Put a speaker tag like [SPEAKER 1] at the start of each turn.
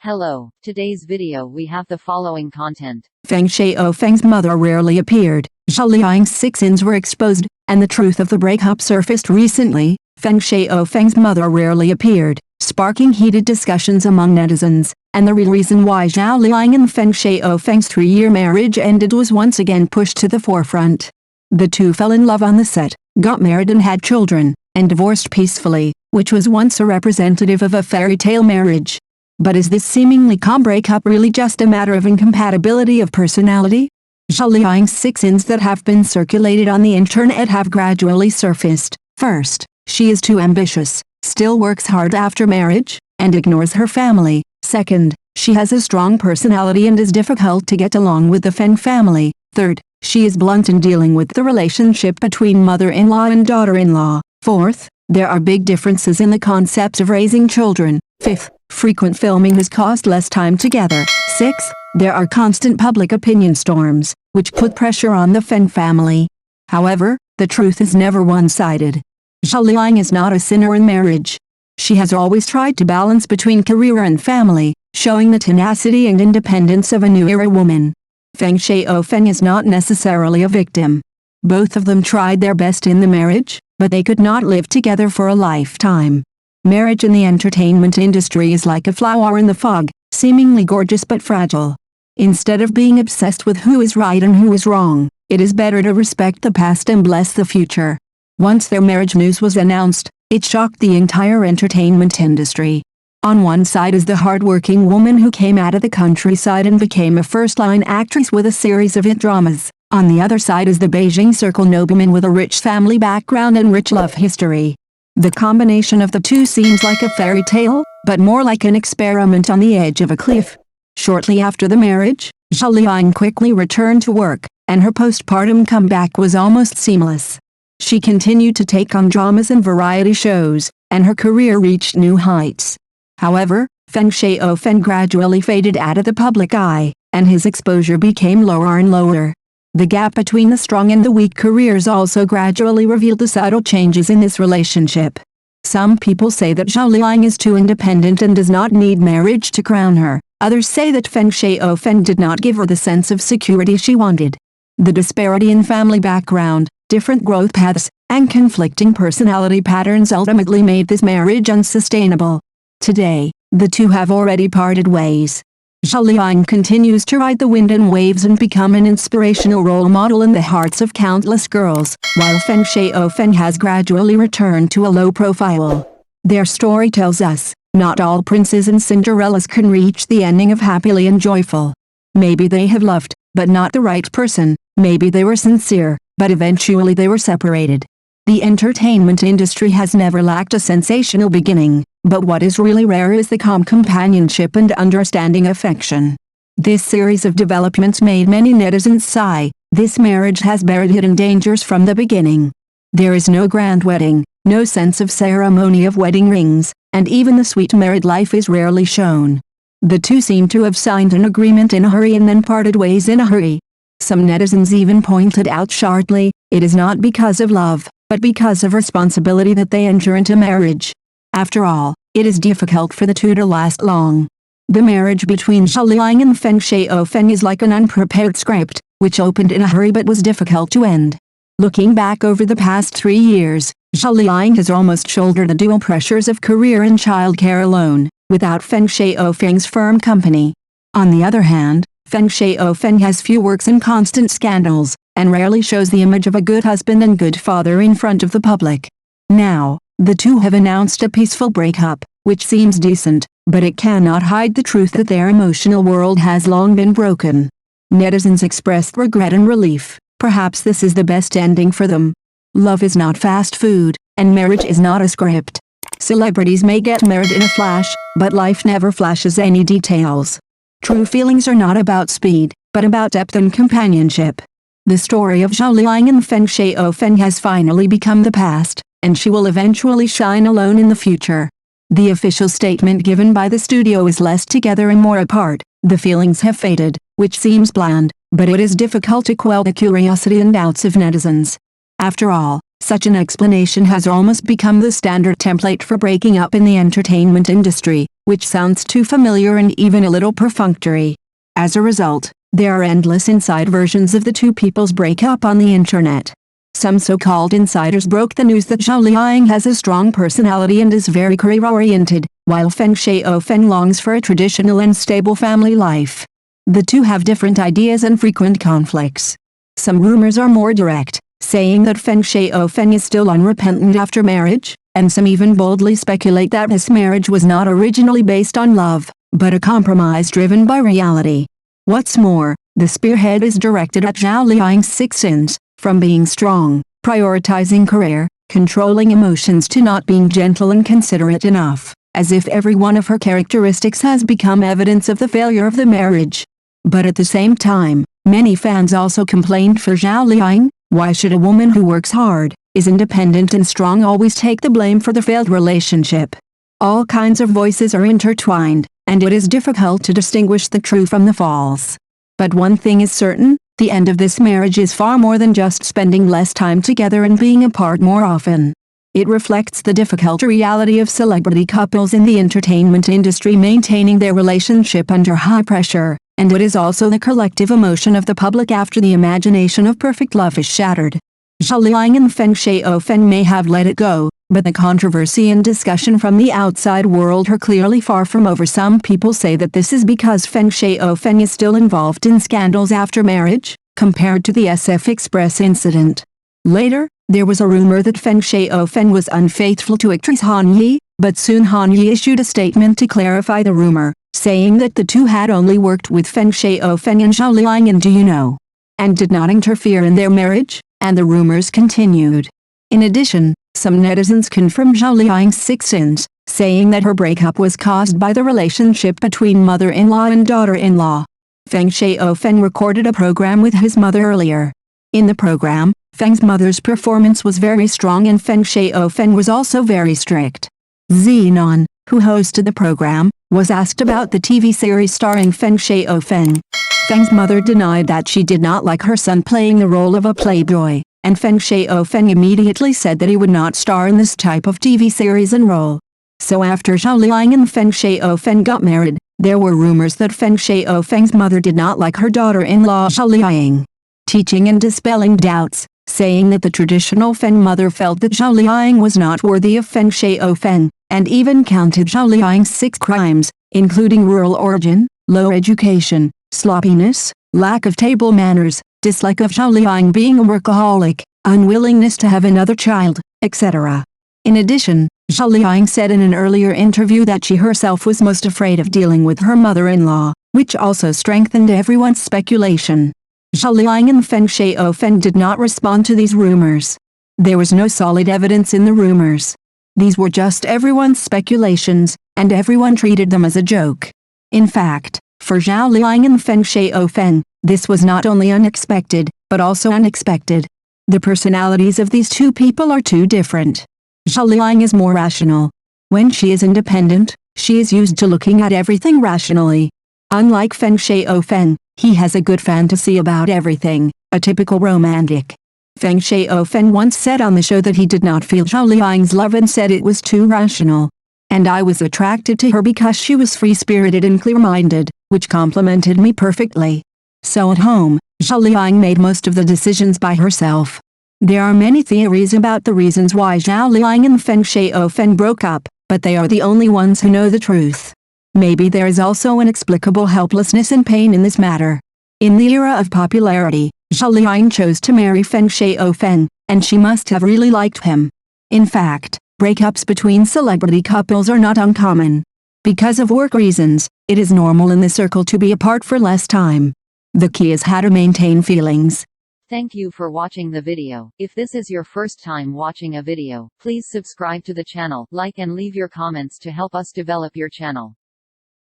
[SPEAKER 1] Hello, today's video we have the following content.
[SPEAKER 2] Feng Shaofeng's mother rarely appeared, Zhao Liying's sick sins were exposed, and the truth of the breakup surfaced recently. Feng Shaofeng's mother rarely appeared, sparking heated discussions among netizens, and the real reason why Zhao Liying and Feng Shaofeng's 3-year marriage ended was once again pushed to the forefront. The two fell in love on the set, got married and had children, and divorced peacefully, which was once a representative of a fairy tale marriage. But is this seemingly calm breakup really just a matter of incompatibility of personality? Zhao Liying's sick sins that have been circulated on the internet have gradually surfaced. First, she is too ambitious, still works hard after marriage, and ignores her family. Second, she has a strong personality and is difficult to get along with the Feng family. Third, she is blunt in dealing with the relationship between mother-in-law and daughter-in-law. Fourth, there are big differences in the concepts of raising children. Fifth, frequent filming has caused less time together. Sixth, there are constant public opinion storms, which put pressure on the Feng family. However, the truth is never one-sided. Zhao Liying is not a sinner in marriage. She has always tried to balance between career and family, showing the tenacity and independence of a new-era woman. Feng Shaofeng is not necessarily a victim. Both of them tried their best in the marriage, but they could not live together for a lifetime. Marriage in the entertainment industry is like a flower in the fog, seemingly gorgeous but fragile. Instead of being obsessed with who is right and who is wrong, it is better to respect the past and bless the future. Once their marriage news was announced, it shocked the entire entertainment industry. On one side is the hard-working woman who came out of the countryside and became a first-line actress with a series of hit dramas. On the other side is the Beijing Circle nobleman with a rich family background and rich love history. The combination of the two seems like a fairy tale, but more like an experiment on the edge of a cliff. Shortly after the marriage, Zhao Liying quickly returned to work, and her postpartum comeback was almost seamless. She continued to take on dramas and variety shows, and her career reached new heights. However, Feng Shaofeng gradually faded out of the public eye, and his exposure became lower and lower. The gap between the strong and the weak careers also gradually revealed the subtle changes in this relationship. Some people say that Zhao Liying is too independent and does not need marriage to crown her. Others say that Feng Shaofeng did not give her the sense of security she wanted. The disparity in family background, different growth paths, and conflicting personality patterns ultimately made this marriage unsustainable. Today, the two have already parted ways. Zhao Liying continues to ride the wind and waves and become an inspirational role model in the hearts of countless girls, while Feng Shaofeng has gradually returned to a low profile. Their story tells us, not all princes and Cinderellas can reach the ending of happily and joyful. Maybe they have loved, but not the right person. Maybe they were sincere, but eventually they were separated. The entertainment industry has never lacked a sensational beginning, but what is really rare is the calm companionship and understanding affection. This series of developments made many netizens sigh. This marriage has buried hidden dangers from the beginning. There is no grand wedding, no sense of ceremony of wedding rings, and even the sweet married life is rarely shown. The two seem to have signed an agreement in a hurry and then parted ways in a hurry. Some netizens even pointed out sharply, it is not because of love, but because of responsibility that they enter into marriage. After all, it is difficult for the two to last long. The marriage between Zhao Liying and Feng Shaofeng is like an unprepared script, which opened in a hurry but was difficult to end. Looking back over the past 3 years, Zhao Liying has almost shouldered the dual pressures of career and childcare alone, without Feng Shaofeng's firm company. On the other hand, Feng Shaofeng has few works and constant scandals, and rarely shows the image of a good husband and good father in front of the public. Now, the two have announced a peaceful breakup, which seems decent, but it cannot hide the truth that their emotional world has long been broken. Netizens expressed regret and relief. Perhaps this is the best ending for them. Love is not fast food, and marriage is not a script. Celebrities may get married in a flash, but life never flashes any details. True feelings are not about speed, but about depth and companionship. The story of Zhao Liying and Feng Shaofeng has finally become the past, and she will eventually shine alone in the future. The official statement given by the studio is less together and more apart. The feelings have faded, which seems bland, but it is difficult to quell the curiosity and doubts of netizens. After all, such an explanation has almost become the standard template for breaking up in the entertainment industry. which sounds too familiar and even a little perfunctory. As a result, there are endless inside versions of the two people's breakup on the internet. Some so-called insiders broke the news that Zhao Liying has a strong personality and is very career-oriented, while Feng Shaofeng longs for a traditional and stable family life. The two have different ideas and frequent conflicts. Some rumors are more direct, saying that Feng Shaofeng is still unrepentant after marriage, and some even boldly speculate that his marriage was not originally based on love, but a compromise driven by reality. What's more, the spearhead is directed at Zhao Liying's 6 sins, from being strong, prioritizing career, controlling emotions to not being gentle and considerate enough, as if every one of her characteristics has become evidence of the failure of the marriage. But at the same time, many fans also complained for Zhao Liying. Why should a woman who works hard, is independent and strong always take the blame for the failed relationship? All kinds of voices are intertwined, and it is difficult to distinguish the true from the false. But one thing is certain, the end of this marriage is far more than just spending less time together and being apart more often. It reflects the difficult reality of celebrity couples in the entertainment industry maintaining their relationship under high pressure, and it is also the collective emotion of the public after the imagination of perfect love is shattered. Zhao Liying and Feng Shaofeng may have let it go, but the controversy and discussion from the outside world are clearly far from over. Some people say that this is because Feng Shaofeng is still involved in scandals after marriage, compared to the SF Express incident. Later, there was a rumor that Feng Shaofeng was unfaithful to actress Han Yi, but soon Han Yi issued a statement to clarify the rumor, saying that the two had only worked with Feng Shaofeng and Zhao Liying in Do You Know, and did not interfere in their marriage, and the rumors continued. In addition, some netizens confirmed Zhao Liying's 6 sins, saying that her breakup was caused by the relationship between mother-in-law and daughter-in-law. Feng Shaofeng recorded a program with his mother earlier. In the program, Feng's mother's performance was very strong and Feng Shaofeng was also very strict. Zenon, who hosted the program, was asked about the TV series starring Feng Shaofeng. Feng's mother denied that she did not like her son playing the role of a playboy, and Feng Shaofeng immediately said that he would not star in this type of TV series and role. So after Zhao Liying and Feng Shaofeng got married, there were rumors that Feng Shaofeng's mother did not like her daughter-in-law Zhao Liying, teaching and dispelling doubts, saying that the traditional Feng mother felt that Zhao Liying was not worthy of Feng Shaofeng, and even counted Zhao Liying's 6 crimes, including rural origin, low education, sloppiness, lack of table manners, dislike of Zhao Liying being a workaholic, unwillingness to have another child, etc. In addition, Zhao Liying said in an earlier interview that she herself was most afraid of dealing with her mother-in-law, which also strengthened everyone's speculation. Zhao Liying and Feng Shaofeng did not respond to these rumors. There was no solid evidence in the rumors. These were just everyone's speculations, and everyone treated them as a joke. In fact, for Zhao Liying and Feng Shaofeng, this was not only unexpected, but also unexpected. The personalities of these two people are too different. Zhao Liying is more rational. When she is independent, she is used to looking at everything rationally. Unlike Feng Shaofeng, he has a good fantasy about everything, a typical romantic. Feng Shaofeng once said on the show that he did not feel Zhao Liying's love and said it was too rational. And I was attracted to her because she was free-spirited and clear-minded, which complemented me perfectly. So at home, Zhao Liying made most of the decisions by herself. There are many theories about the reasons why Zhao Liying and Feng Shaofeng broke up, but they are the only ones who know the truth. Maybe there is also inexplicable helplessness and pain in this matter. In the era of popularity, Zhao Liying chose to marry Feng Shaofeng, and she must have really liked him. In fact, breakups between celebrity couples are not uncommon. Because of work reasons, it is normal in the circle to be apart for less time. The key is how to maintain feelings.
[SPEAKER 1] Thank you for watching the video. If this is your first time watching a video, please subscribe to the channel, like and leave your comments to help us develop your channel.